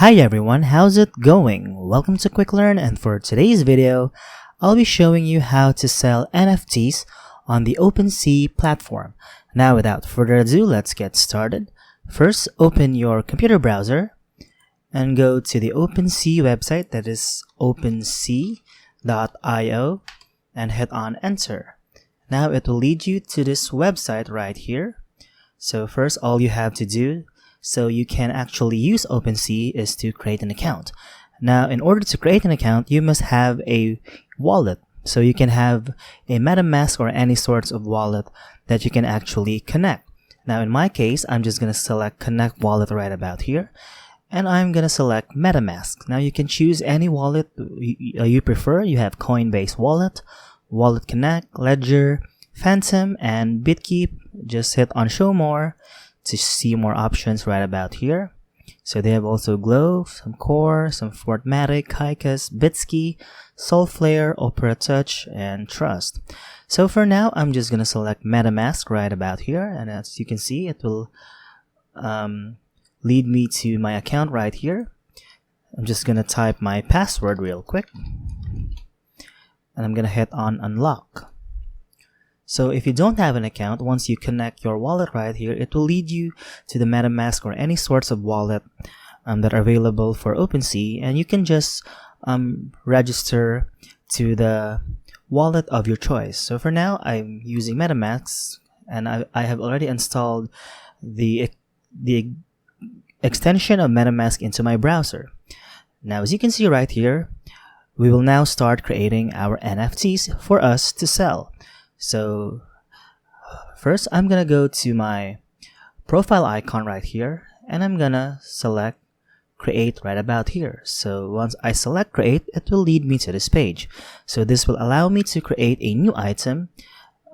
Hi everyone, how's it going? Welcome to Quick Learn, and for today's video, I'll be showing you how to sell NFTs on the Opensea platform. Now without further ado, let's get started. First, open your computer browser and go to the Opensea website, that is opensea.io, and hit on enter. Now it will lead you to this website right here. So first, all you have to do so you can actually use Opensea is to create an account. Now, in order to create an account, you must have a wallet. So you can have a MetaMask or any sorts of wallet that you can actually connect. Now, in my case, I'm just going to select Connect Wallet right about here. And I'm going to select MetaMask. Now, you can choose any wallet you prefer. You have Coinbase Wallet, Wallet Connect, Ledger, Phantom, and Bitkeep. Just hit on Show More to see more options right about here. So they have also Glow, some Core, some Fortmatic, Hikas, Bitski, Soulflare, Opera Touch, and Trust. So for now, I'm just gonna select MetaMask right about here, and as you can see, it will lead me to my account right here. I'm just gonna type my password real quick, and I'm gonna hit on Unlock. So if you don't have an account, once you connect your wallet right here, it will lead you to the MetaMask or any sorts of wallet that are available for Opensea, and you can just register to the wallet of your choice. So for now, I'm using MetaMask, and I have already installed the extension of MetaMask into my browser. Now, as you can see right here, we will now start creating our NFTs for us to sell. So first, I'm gonna go to my profile icon right here, and I'm gonna select create right about here. So once I select create, it will lead me to this page. So this will allow me to create a new item,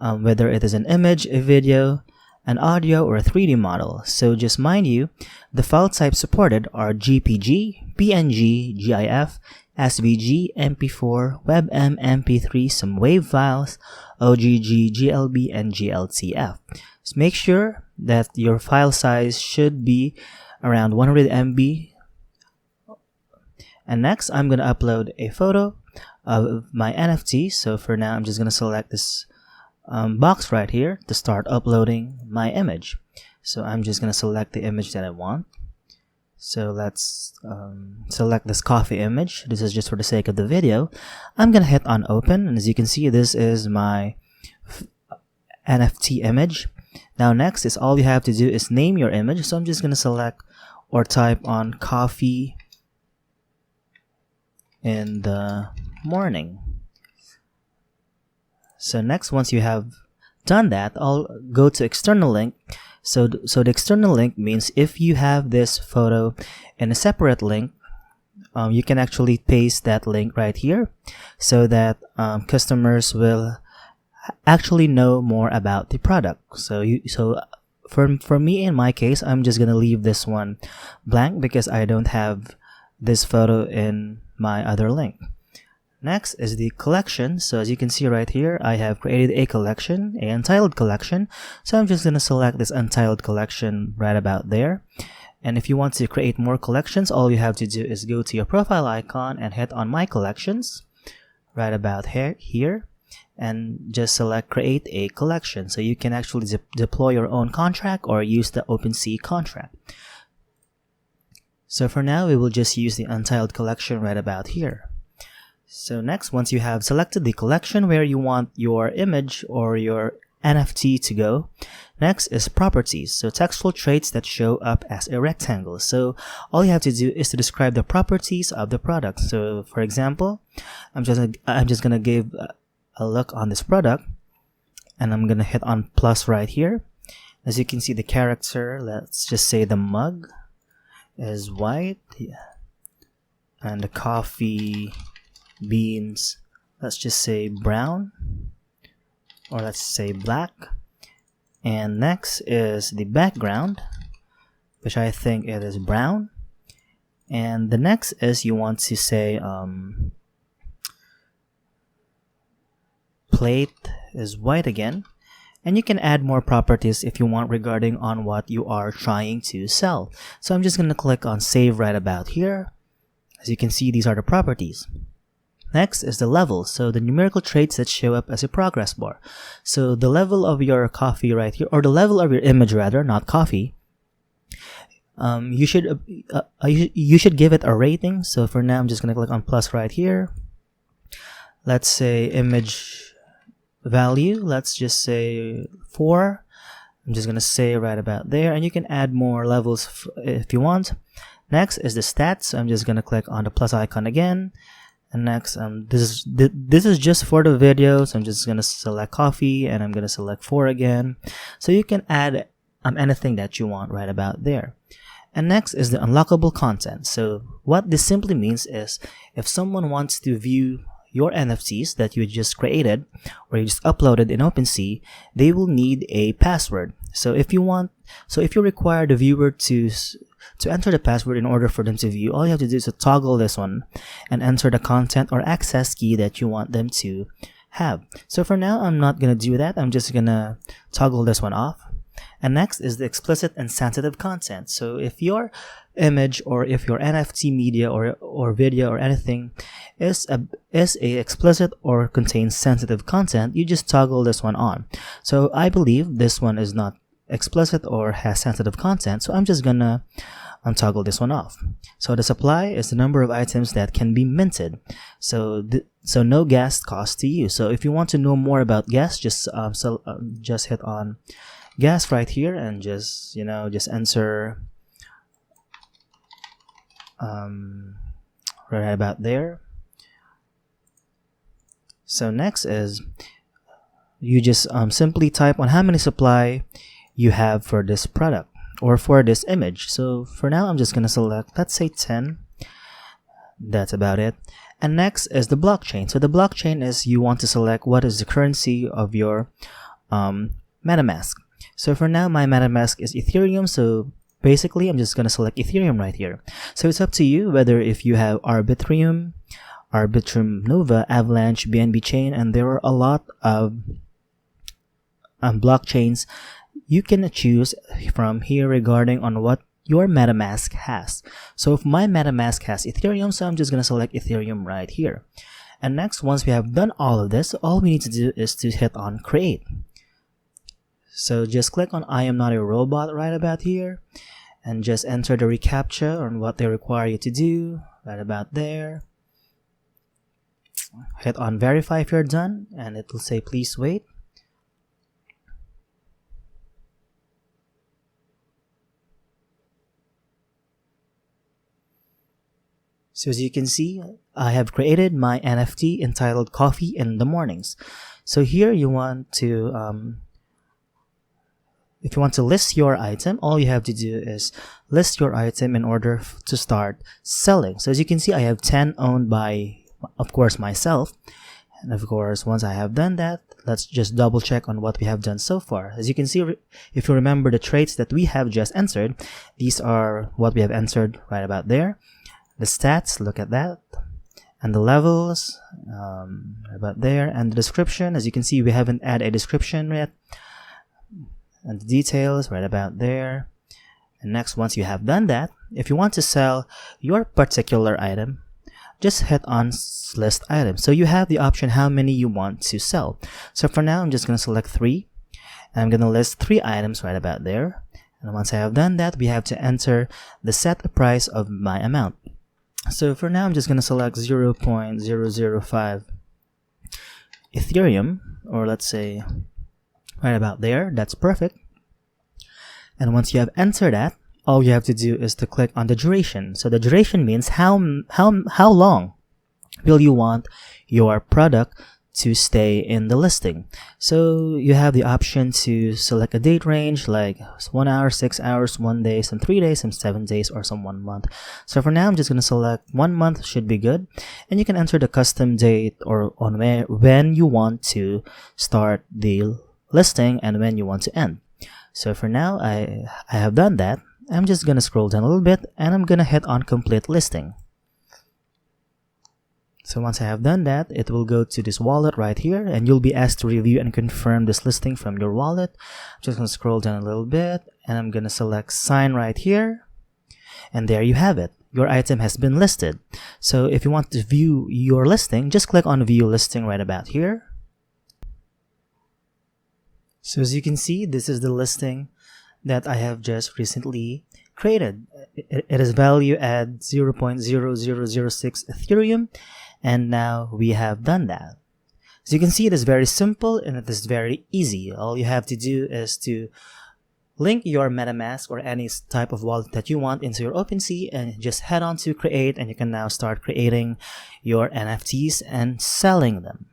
whether it is an image, a video, an audio, or a 3D model. So just mind you, the file types supported are JPG, PNG, GIF, SVG, MP4, WebM, MP3, some WAV files, OGG, GLB, and GLTF. So make sure that your file size should be around 100 MB. And next, I'm going to upload a photo of my NFT. So for now, I'm just going to select this box right here to start uploading my image. So I'm just going to select the image that I want. So let's select this coffee image. This is just for the sake of the video. I'm gonna hit on open, and as you can see, this is my NFT image. Now next is all you have to do is name your image. So I'm just gonna select or type on coffee in the morning. So next, once you have done that, I'll go to external link. So the external link means if you have this photo in a separate link, you can actually paste that link right here so that customers will actually know more about the product. So for me, in my case, I'm just gonna leave this one blank because I don't have this photo in my other link. Next is the collection. So as you can see right here, I have created a collection, an untitled collection. So I'm just going to select this untitled collection right about there. And if you want to create more collections, all you have to do is go to your profile icon and hit on My Collections right about here and just select Create a Collection. So you can actually deploy your own contract or use the Opensea contract. So for now, we will just use the untitled collection right about here. So next, once you have selected the collection where you want your image or your NFT to go, next is properties. So textual traits that show up as a rectangle. So all you have to do is to describe the properties of the product. So for example, I'm just gonna give a look on this product, and I'm gonna hit on plus right here. As you can see, the character, let's just say the mug is white, and the coffee beans, let's just say brown, or let's say black. And next is the background, which I think it is brown. And the next is you want to say plate is white again. And you can add more properties if you want regarding on what you are trying to sell. So I'm just going to click on save right about here. As you can see, these are the properties. Next is the level, so the numerical traits that show up as a progress bar. So the level of your coffee right here, or the level of your image rather, not coffee, you should give it a rating. So for now, I'm just going to click on plus right here. Let's say image value, let's just say 4. I'm just going to say right about there, and you can add more levels if you want. Next is the stats, so I'm just going to click on the plus icon again. And next, this is just for the video, so I'm just gonna select coffee, and I'm gonna select 4 again. So you can add anything that you want right about there. And next is the unlockable content. So what this simply means is, if someone wants to view your NFTs that you just created or you just uploaded in Opensea, they will need a password. So if you require the viewer to enter the password in order for them to view, all you have to do is to toggle this one and enter the content or access key that you want them to have. So for now, I'm not going to do that. I'm just going to toggle this one off. And next is the explicit and sensitive content. So if your image or if your NFT media or video or anything is a explicit or contains sensitive content, you just toggle this one on. So I believe this one is not explicit or has sensitive content, so I'm just gonna untoggle this one off. So the supply is the number of items that can be minted, so no gas cost to you. So if you want to know more about gas, just hit on gas right here and just enter right about there. So next is you just simply type on how many supply you have for this product or for this image. So for now, I'm just gonna select, let's say 10. That's about it. And next is the blockchain. So the blockchain is, you want to select what is the currency of your MetaMask. So for now, my MetaMask is Ethereum. So basically, I'm just gonna select Ethereum right here. So it's up to you whether if you have Arbitrum Nova, Avalanche, BNB Chain, and there are a lot of blockchains you can choose from here regarding on what your MetaMask has. So if my MetaMask has Ethereum, so I'm just going to select Ethereum right here. And next, once we have done all of this, all we need to do is to hit on create. So just click on I am not a robot right about here and just enter the reCAPTCHA on what they require you to do right about there. Hit on verify if you're done, and it will say please wait. So as you can see, I have created my NFT entitled Coffee in the Mornings. So here you want to, if you want to list your item, all you have to do is list your item in order to start selling. So as you can see, I have 10 owned by, of course, myself. And of course, once I have done that, let's just double check on what we have done so far. As you can see, if you remember the traits that we have just entered, these are what we have entered right about there. The stats, look at that, and the levels about there, and the description. As you can see, we haven't added a description yet, and the details right about there. And next, once you have done that, if you want to sell your particular item, just hit on list items. So you have the option how many you want to sell. So for now, I'm just going to select 3, and I'm going to list 3 items right about there. And once I have done that, we have to enter the set price of my amount. So for now, I'm just going to select 0.005 Ethereum, or let's say right about there. That's perfect. And once you have entered that, all you have to do is to click on the duration. So the duration means how long will you want your product to stay in the listing. So you have the option to select a date range like 1 hour, 6 hours, 1 day, some 3 days, some 7 days, or some 1 month. So for now, I'm just going to select 1 month should be good. And you can enter the custom date or on when you want to start the listing and when you want to end. So for now, I have done that. I'm just going to scroll down a little bit and I'm going to hit on complete listing. So once I have done that, it will go to this wallet right here, and you'll be asked to review and confirm this listing from your wallet. I'm just going to scroll down a little bit, and I'm going to select sign right here. And there you have it. Your item has been listed. So if you want to view your listing, just click on view listing right about here. So as you can see, this is the listing that I have just recently created. It is value at 0.0006 Ethereum, and now we have done that. As you can see, it is very simple and it is very easy. All you have to do is to link your MetaMask or any type of wallet that you want into your Opensea, and just head on to create, and you can now start creating your NFTs and selling them.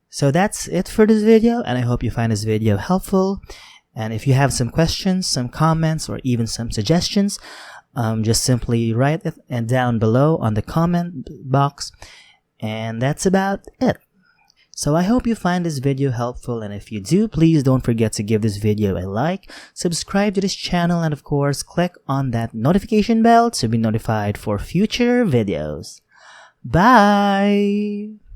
So that's it for this video, and I hope you find this video helpful. And if you have some questions, some comments, or even some suggestions, just simply write it and down below on the comment box. And that's about it. So I hope you find this video helpful, and if you do, please don't forget to give this video a like, subscribe to this channel, and of course, click on that notification bell to be notified for future videos. Bye!